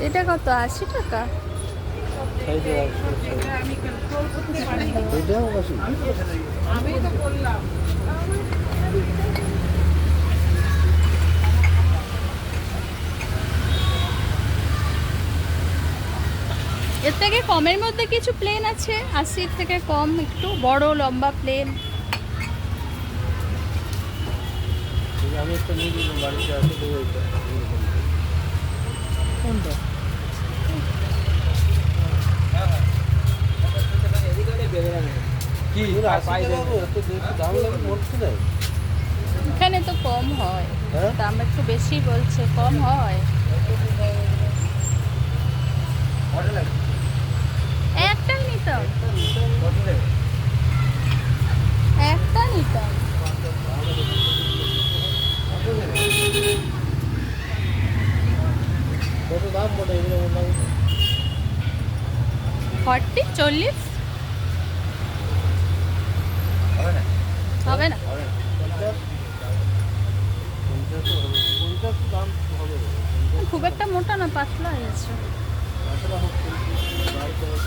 এটা কত, 80 টাকা? এর থেকে কমের মধ্যে কিছু প্লেন আছে? 80 থেকে কম, একটু বড় লম্বা প্লেন। আমি একটা নিয়ে দিলাম, বাড়িতে আছে তো ওইটা। কোনটা? কি দাম লাগে বলছি না, এখানে তো কম হয়, হ্যাঁ? দাম একটু বেশি বলছে, কম হয়। একটাই নিতাম, একটা নিতাম। কত দাম বলে এগুলো মোটামুটি? 40, 40 হবে না। 50 50 দাম হবে। খুব একটা মোটা না, পাতলা হয়েছে। আসলে হোক, বার করে